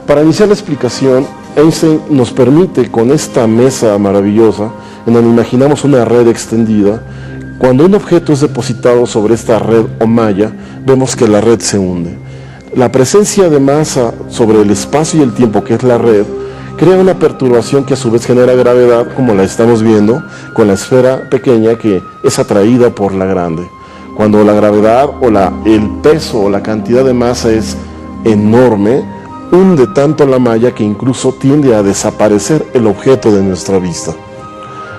Para iniciar la explicación, Einstein nos permite con esta mesa maravillosa, en donde imaginamos una red extendida. Cuando un objeto es depositado sobre esta red o malla, vemos que la red se hunde. La presencia de masa sobre el espacio y el tiempo, que es la red, crea una perturbación que a su vez genera gravedad, como la estamos viendo con la esfera pequeña que es atraída por la grande. Cuando la gravedad o el peso o la cantidad de masa es enorme, hunde tanto la malla que incluso tiende a desaparecer el objeto de nuestra vista.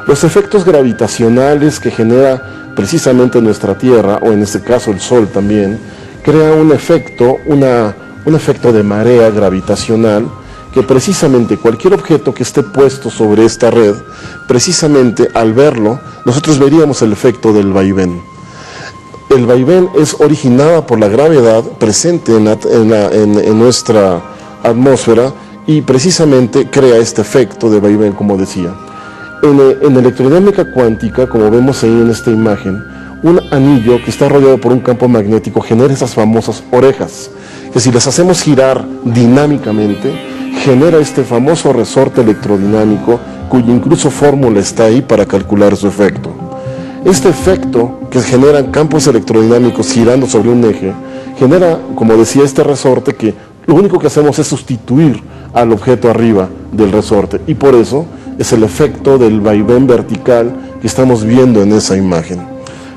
Los efectos gravitacionales que genera precisamente nuestra Tierra, o en este caso el Sol también, crea un efecto de marea gravitacional, que precisamente cualquier objeto que esté puesto sobre esta red, precisamente al verlo, nosotros veríamos el efecto del vaivén. El vaivén es originado por la gravedad presente en nuestra atmósfera y precisamente crea este efecto de vaivén, como decía. En electrodinámica cuántica, como vemos ahí en esta imagen, un anillo que está rodeado por un campo magnético genera esas famosas orejas, que si las hacemos girar dinámicamente, genera este famoso resorte electrodinámico, cuya incluso fórmula está ahí para calcular su efecto. Este efecto, que generan campos electrodinámicos girando sobre un eje, genera, como decía, este resorte que lo único que hacemos es sustituir al objeto arriba del resorte, y por eso es el efecto del vaivén vertical que estamos viendo en esa imagen.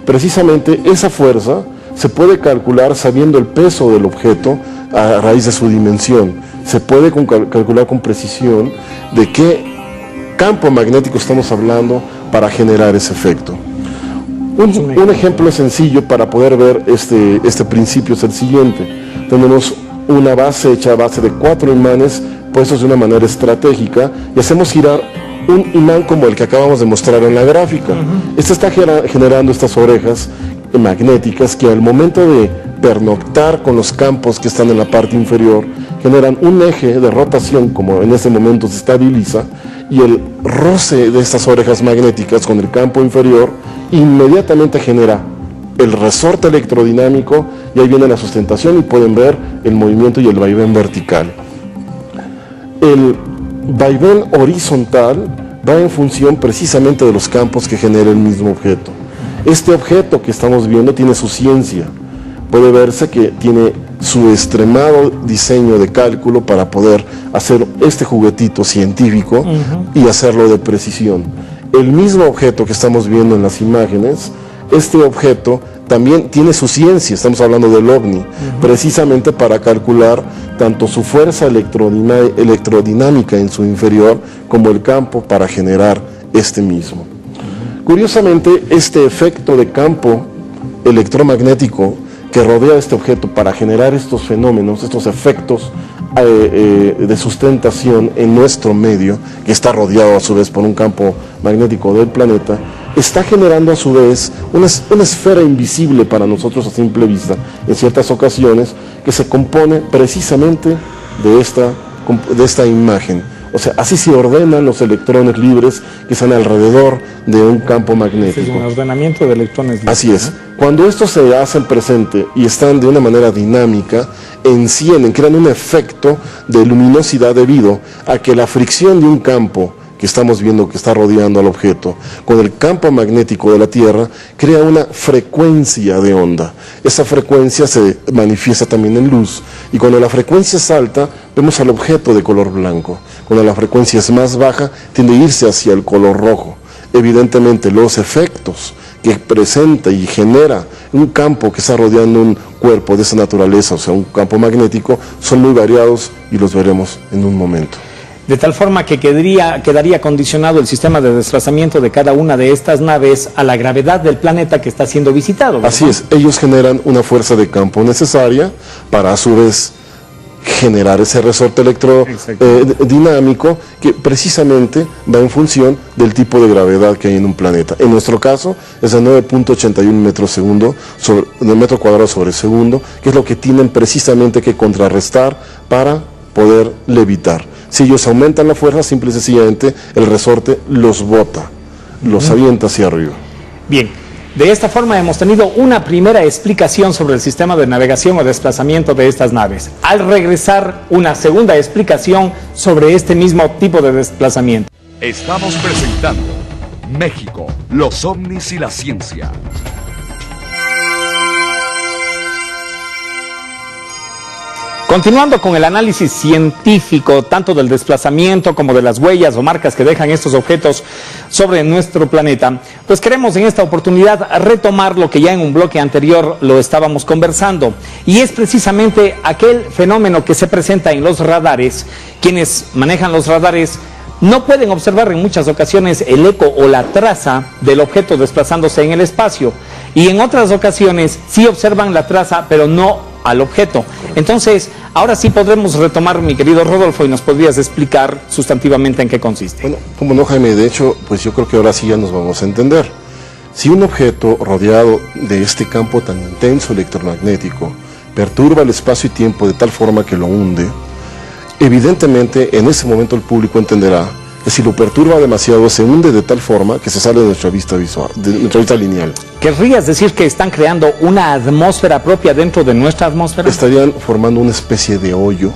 Precisamente esa fuerza se puede calcular sabiendo el peso del objeto a raíz de su dimensión. Se puede calcular con precisión de qué campo magnético estamos hablando para generar ese efecto. Un ejemplo sencillo para poder ver este principio es el siguiente. Tenemos una base hecha a base de 4 imanes puestos de una manera estratégica y hacemos girar un imán como el que acabamos de mostrar en la gráfica. Este está generando estas orejas magnéticas que al momento de pernoctar con los campos que están en la parte inferior generan un eje de rotación, como en este momento se estabiliza, y el roce de estas orejas magnéticas con el campo inferior inmediatamente genera el resorte electrodinámico, y ahí viene la sustentación y pueden ver el movimiento y el vaivén vertical. El vaivén horizontal va en función precisamente de los campos que genera el mismo objeto. Este objeto que estamos viendo tiene su ciencia. Puede verse que tiene su extremado diseño de cálculo para poder hacer este juguetito científico y hacerlo de precisión. El mismo objeto que estamos viendo en las imágenes, este objeto también tiene su ciencia, estamos hablando del OVNI, precisamente para calcular tanto su fuerza electrodinámica en su inferior como el campo para generar este mismo. Curiosamente, este efecto de campo electromagnético que rodea este objeto para generar estos fenómenos, estos efectos de sustentación en nuestro medio, que está rodeado a su vez por un campo magnético del planeta, está generando a su vez una esfera invisible para nosotros a simple vista, en ciertas ocasiones, que se compone precisamente de esta imagen. O sea, así se ordenan los electrones libres que están alrededor de un campo magnético. Es un ordenamiento de electrones libres. Así es. Cuando estos se hacen presente y están de una manera dinámica, crean un efecto de luminosidad debido a que la fricción de un campo que estamos viendo que está rodeando al objeto con el campo magnético de la Tierra crea una frecuencia de onda. Esa frecuencia se manifiesta también en luz, y cuando la frecuencia es alta vemos al objeto de color blanco. Cuando la frecuencia es más baja tiende a irse hacia el color rojo. Evidentemente los efectos que presenta y genera un campo que está rodeando un cuerpo de esa naturaleza, o sea un campo magnético, son muy variados y los veremos en un momento. De tal forma que quedaría condicionado el sistema de desplazamiento de cada una de estas naves a la gravedad del planeta que está siendo visitado, ¿verdad? Así es, ellos generan una fuerza de campo necesaria para a su vez generar ese resorte electrodinámico que precisamente va en función del tipo de gravedad que hay en un planeta. En nuestro caso es de 9.81 metro cuadrado sobre segundo, que es lo que tienen precisamente que contrarrestar para poder levitar. Si ellos aumentan la fuerza, simple y sencillamente el resorte los bota, los avienta hacia arriba. Bien, De esta forma hemos tenido una primera explicación sobre el sistema de navegación o desplazamiento de estas naves. Al regresar, una segunda explicación sobre este mismo tipo de desplazamiento. Estamos presentando México, los ovnis y la ciencia. Continuando con el análisis científico, tanto del desplazamiento como de las huellas o marcas que dejan estos objetos sobre nuestro planeta, pues queremos en esta oportunidad retomar lo que ya en un bloque anterior lo estábamos conversando, y es precisamente aquel fenómeno que se presenta en los radares. Quienes manejan los radares no pueden observar en muchas ocasiones el eco o la traza del objeto desplazándose en el espacio, y en otras ocasiones sí observan la traza, pero no al objeto. Entonces, ahora sí podremos retomar, mi querido Rodolfo, y nos podrías explicar sustantivamente en qué consiste. Bueno, como no, Jaime, de hecho, pues yo creo que ahora sí ya nos vamos a entender. Si un objeto rodeado de este campo tan intenso electromagnético perturba el espacio y tiempo de tal forma que lo hunde, evidentemente en ese momento el público entenderá que si lo perturba demasiado se hunde de tal forma que se sale de nuestra vista visual, de nuestra vista lineal. ¿Querrías decir que están creando una atmósfera propia dentro de nuestra atmósfera? Estarían formando una especie de hoyo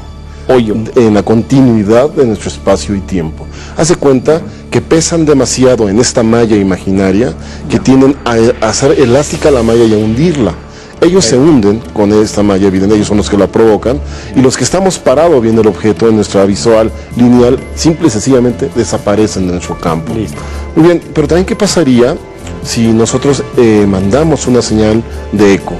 en la continuidad de nuestro espacio y tiempo. Hace cuenta que pesan demasiado en esta malla imaginaria que tienden a hacer elástica la malla y a hundirla. Ellos se hunden con esta malla, evidente, ellos son los que la provocan, y los que estamos parados viendo el objeto en nuestra visual lineal, simple y sencillamente desaparecen de nuestro campo. Listo. Muy bien, pero también ¿qué pasaría si nosotros mandamos una señal de eco?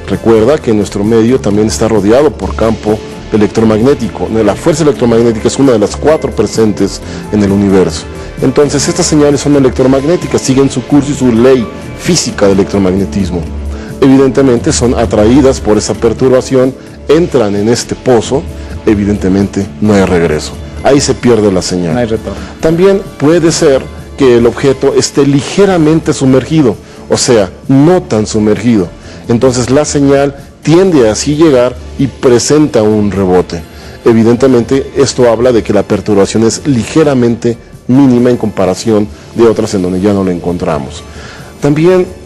Recuerda que nuestro medio también está rodeado por campo electromagnético. La fuerza electromagnética es una de las 4 presentes en el universo. Entonces estas señales son electromagnéticas, siguen su curso y su ley física del electromagnetismo. Evidentemente son atraídas por esa perturbación, entran en este pozo, evidentemente no hay regreso. Ahí se pierde la señal. No hay retorno. También puede ser que el objeto esté ligeramente sumergido, o sea, no tan sumergido. Entonces la señal tiende a así llegar y presenta un rebote. Evidentemente esto habla de que la perturbación es ligeramente mínima en comparación de otras en donde ya no la encontramos. También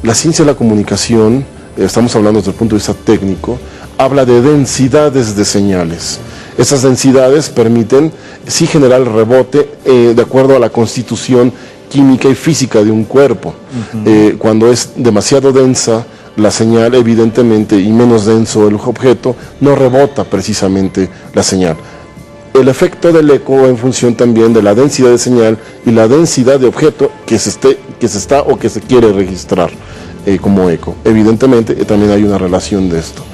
la ciencia de la comunicación, estamos hablando desde el punto de vista técnico, habla de densidades de señales. Esas densidades permiten sí generar el rebote de acuerdo a la constitución química y física de un cuerpo. Cuando es demasiado densa la señal, evidentemente, y menos denso el objeto, no rebota precisamente la señal. El efecto del eco en función también de la densidad de señal y la densidad de objeto que se está o que se quiere registrar como eco. Evidentemente también hay una relación de esto.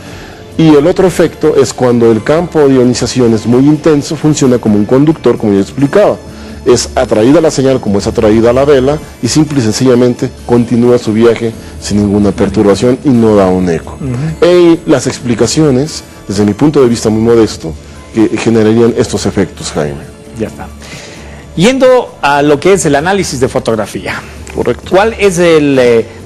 Y el otro efecto es cuando el campo de ionización es muy intenso, funciona como un conductor, como yo explicaba. Es atraída la señal como es atraída la vela y simple y sencillamente continúa su viaje sin ninguna perturbación y no da un eco. Y las explicaciones, desde mi punto de vista muy modesto, que generarían estos efectos, Jaime. Ya está. Yendo a lo que es el análisis de fotografía. Correcto. ¿Cuál es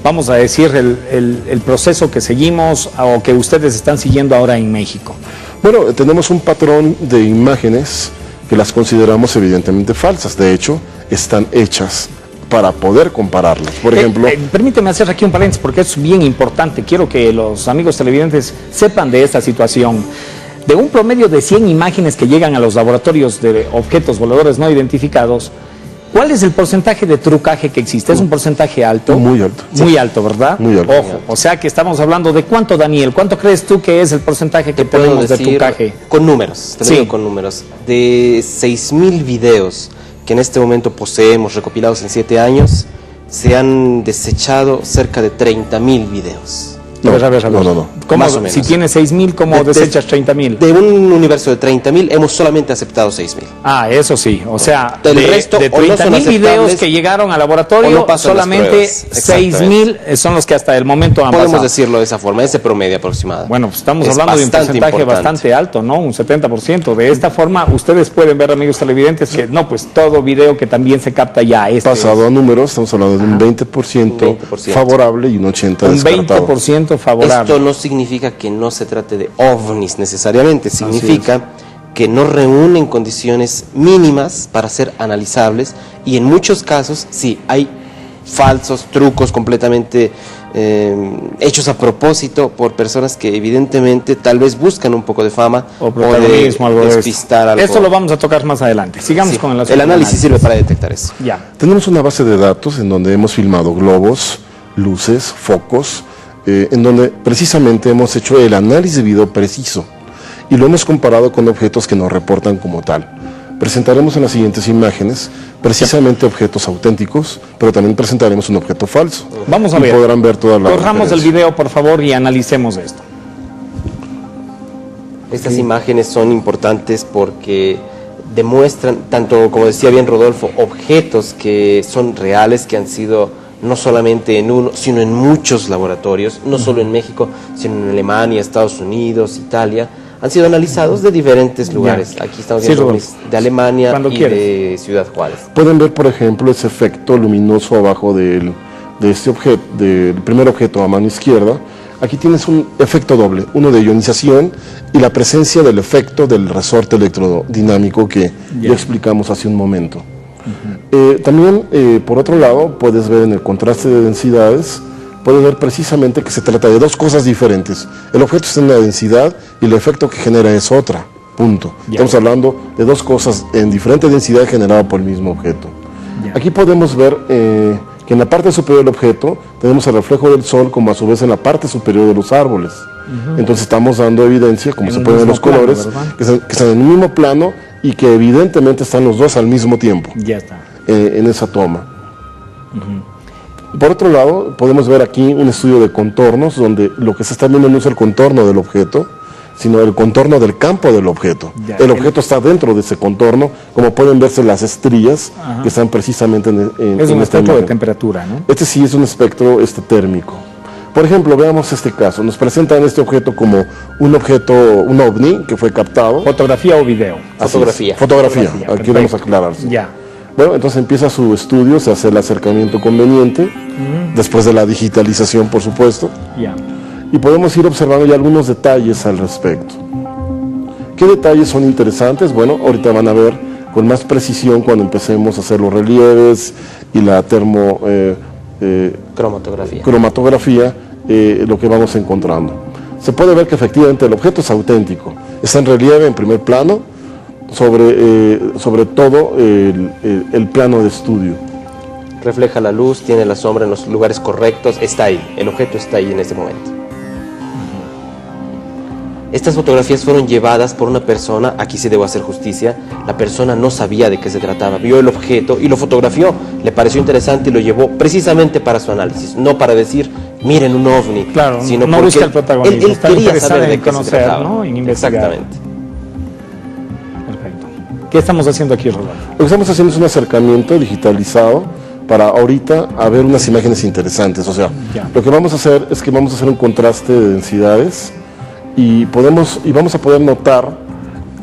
vamos a decir, el proceso que seguimos o que ustedes están siguiendo ahora en México? Bueno, tenemos un patrón de imágenes que las consideramos evidentemente falsas. De hecho, están hechas para poder compararlas. Por ejemplo... permíteme hacer aquí un paréntesis porque es bien importante. Quiero que los amigos televidentes sepan de esta situación. De un promedio de 100 imágenes que llegan a los laboratorios de objetos voladores no identificados, ¿cuál es el porcentaje de trucaje que existe? ¿Es un porcentaje alto? Muy alto. Muy alto, ¿verdad? Muy alto. Ojo, o sea que estamos hablando de cuánto, Daniel. ¿Cuánto crees tú que es el porcentaje que tenemos de trucaje? Con números, sí, con números. De 6.000 videos que en este momento poseemos recopilados en 7 años, se han desechado cerca de 30.000 videos. No. ¿Cómo, más o menos. Si tienes 6.000, ¿cómo desechas 30.000? De un universo de 30.000, hemos solamente aceptado 6.000. Ah, eso sí. O sea, el resto, de 30.000 videos que llegaron al laboratorio, no solamente 6.000 son los que hasta el momento han pasado. Podemos decirlo de esa forma, ese promedio aproximado. Bueno, pues estamos hablando de un porcentaje bastante alto, ¿no? Un 70%. De esta forma, ustedes pueden ver, amigos televidentes, que no, pues todo video que también se capta ya es... Pasado a números, estamos hablando de un 20%, favorable y un 80% descartado. Un 20% favorable. Esto no significa que no se trate de ovnis necesariamente, significa que no reúnen condiciones mínimas para ser analizables y en muchos casos sí hay falsos, trucos completamente hechos a propósito por personas que evidentemente tal vez buscan un poco de fama o protagonismo, algo de despistar algo. Esto lo vamos a tocar más adelante. Sigamos Sí, con el asunto. el análisis sirve para detectar eso. Ya. Tenemos una base de datos en donde hemos filmado globos, luces, focos, en donde precisamente hemos hecho el análisis de video preciso y lo hemos comparado con objetos que nos reportan como tal. Presentaremos en las siguientes imágenes precisamente objetos auténticos, pero también presentaremos un objeto falso. Vamos a y ver. podrán ver toda la Corramos el diferencia. video, por favor, y analicemos esto. Estas imágenes son importantes porque demuestran, tanto como decía bien Rodolfo, objetos que son reales, que han sido no solamente en uno, sino en muchos laboratorios, no solo en México, sino en Alemania, Estados Unidos, Italia, han sido analizados de diferentes lugares. Aquí estamos Sí, viendo Rodolfo. de Alemania Cuando y quieras. de Ciudad Juárez. Pueden ver, por ejemplo, ese efecto luminoso abajo de este objeto, del primer objeto a mano izquierda. Aquí tienes un efecto doble, uno de ionización y la presencia del efecto del resorte electrodinámico que ya explicamos hace un momento. También, por otro lado, puedes ver en el contraste de densidades, puedes ver precisamente que se trata de dos cosas diferentes. El objeto está en una densidad y el efecto que genera es otra, punto. Estamos hablando de dos cosas en diferente densidad generada por el mismo objeto. Aquí podemos ver que en la parte superior del objeto tenemos el reflejo del sol, como a su vez en la parte superior de los árboles. Entonces estamos dando evidencia, como se pueden ver los colores, que están en el mismo plano y que evidentemente están los dos al mismo tiempo. Ya está. En esa toma. Por otro lado, podemos ver aquí un estudio de contornos, donde lo que se está viendo no es el contorno del objeto, sino el contorno del campo del objeto. El objeto está dentro de ese contorno, como pueden verse las estrías que están precisamente en Es un esta espectro de imagen. temperatura, ¿no? Este sí es un espectro térmico. Por ejemplo, veamos este caso. Nos presentan este objeto como un objeto, un ovni que fue captado. ¿Fotografía o video? Así es. Fotografía. Aquí debemos aclararse. Ya. Bueno, entonces empieza su estudio, se hace el acercamiento conveniente, después de la digitalización, por supuesto, Ya. y podemos ir observando ya algunos detalles al respecto. ¿Qué detalles son interesantes? Bueno, ahorita van a ver con más precisión cuando empecemos a hacer los relieves y la cromatografía, lo que vamos encontrando. Se puede ver que efectivamente el objeto es auténtico, está en relieve en primer plano, sobre todo el plano de estudio. Refleja la luz, tiene la sombra en los lugares correctos, está ahí, el objeto está ahí en este momento. Estas fotografías fueron llevadas por una persona, aquí sí debo hacer justicia, la persona no sabía de qué se trataba, vio el objeto y lo fotografió, le pareció interesante y lo llevó precisamente para su análisis, no para decir, miren un ovni, Claro, sino no porque busca el protagonismo, él está quería interesado saber de en qué se conocer, trataba. ¿no? En investigar. Exactamente. Perfecto. ¿Qué estamos haciendo aquí, Rodolfo? Lo que estamos haciendo es un acercamiento digitalizado para ahorita a ver unas imágenes interesantes. O sea, lo que vamos a hacer es que vamos a hacer un contraste de densidades y vamos a poder notar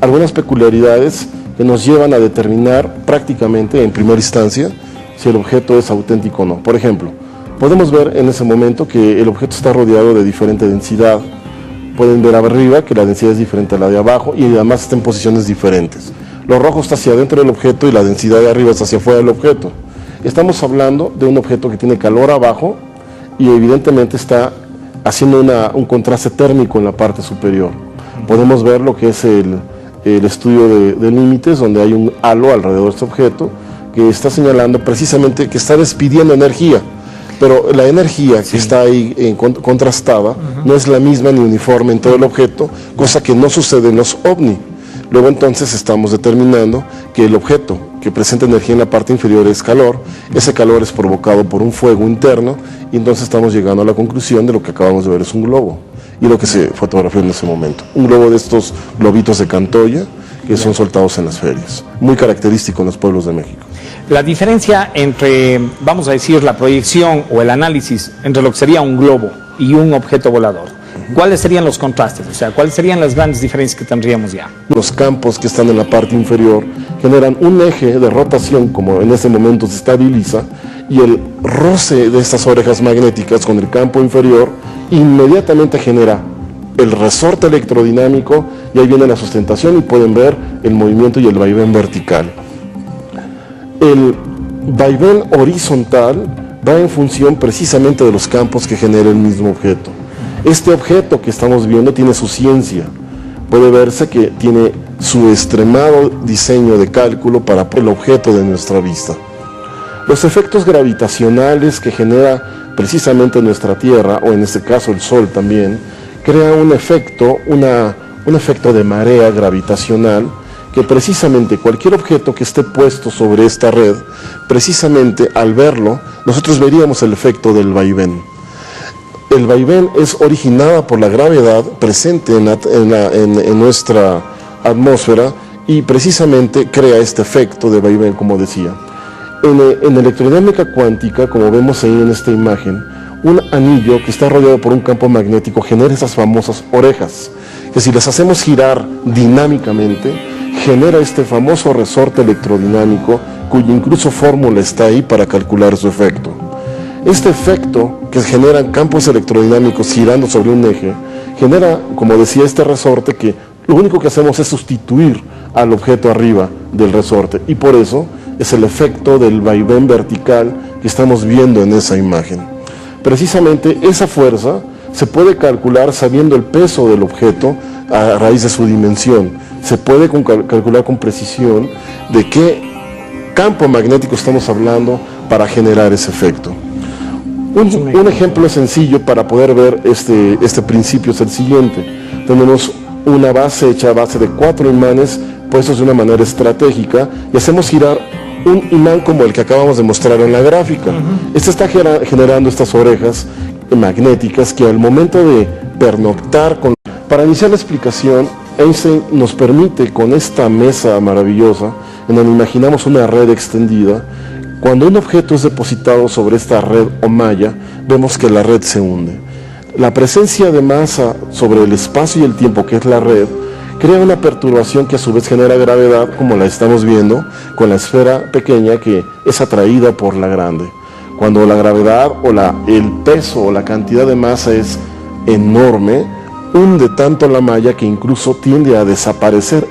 algunas peculiaridades que nos llevan a determinar prácticamente en primera instancia si el objeto es auténtico o no. Por ejemplo, podemos ver en ese momento que el objeto está rodeado de diferente densidad. Pueden ver arriba que la densidad es diferente a la de abajo y además está en posiciones diferentes. Lo rojo está hacia adentro del objeto y la densidad de arriba está hacia afuera del objeto. Estamos hablando de un objeto que tiene calor abajo y evidentemente está haciendo un contraste térmico en la parte superior. Podemos ver lo que es el estudio de límites, donde hay un halo alrededor de este objeto que está señalando precisamente que está despidiendo energía. Pero la energía que está ahí contrastada no es la misma ni uniforme en todo el objeto, cosa que no sucede en los ovni. Luego entonces estamos determinando que el objeto que presenta energía en la parte inferior es calor, ese calor es provocado por un fuego interno y entonces estamos llegando a la conclusión de lo que acabamos de ver es un globo y lo que se fotografió en ese momento. Un globo de estos globitos de Cantoya que son soltados en las ferias, muy característico en los pueblos de México. La diferencia entre, vamos a decir, la proyección o el análisis entre lo que sería un globo y un objeto volador, ¿cuáles serían los contrastes? O sea, ¿cuáles serían las grandes diferencias que tendríamos ya? Los campos que están en la parte inferior generan un eje de rotación, como en este momento se estabiliza, y el roce de estas orejas magnéticas con el campo inferior inmediatamente genera el resorte electrodinámico y ahí viene la sustentación y pueden ver el movimiento y el vaivén vertical. El vaivén horizontal va en función precisamente de los campos que genera el mismo objeto. Este objeto que estamos viendo tiene su ciencia. Puede verse que tiene su extremado diseño de cálculo para el objeto de nuestra vista. Los efectos gravitacionales que genera precisamente nuestra Tierra, o en este caso el Sol también, crea un efecto de marea gravitacional que precisamente cualquier objeto que esté puesto sobre esta red, precisamente al verlo, nosotros veríamos el efecto del vaivén. El vaivén es originada por la gravedad presente en nuestra atmósfera y precisamente crea este efecto de vaivén, como decía. En electrodinámica cuántica, como vemos ahí en esta imagen, un anillo que está rodeado por un campo magnético genera esas famosas orejas, que si las hacemos girar dinámicamente, genera este famoso resorte electrodinámico, cuya incluso fórmula está ahí para calcular su efecto. Este efecto que generan campos electrodinámicos girando sobre un eje, genera, como decía, este resorte que lo único que hacemos es sustituir al objeto arriba del resorte, y por eso es el efecto del vaivén vertical que estamos viendo en esa imagen. Precisamente esa fuerza se puede calcular sabiendo el peso del objeto a raíz de su dimensión. Se puede calcular con precisión de qué campo magnético estamos hablando para generar ese efecto. Un ejemplo sencillo para poder ver este principio es el siguiente. Tenemos una base hecha a base de 4 imanes puestos de una manera estratégica y hacemos girar un imán como el que acabamos de mostrar en la gráfica. Este está generando estas orejas magnéticas que al momento de pernoctar con... Para iniciar la explicación, Einstein nos permite con esta mesa maravillosa, en donde imaginamos una red extendida. Cuando un objeto es depositado sobre esta red o malla, vemos que la red se hunde. La presencia de masa sobre el espacio y el tiempo, que es la red, crea una perturbación que a su vez genera gravedad, como la estamos viendo, con la esfera pequeña que es atraída por la grande. Cuando la gravedad o el peso o la cantidad de masa es enorme, hunde tanto la malla que incluso tiende a desaparecer.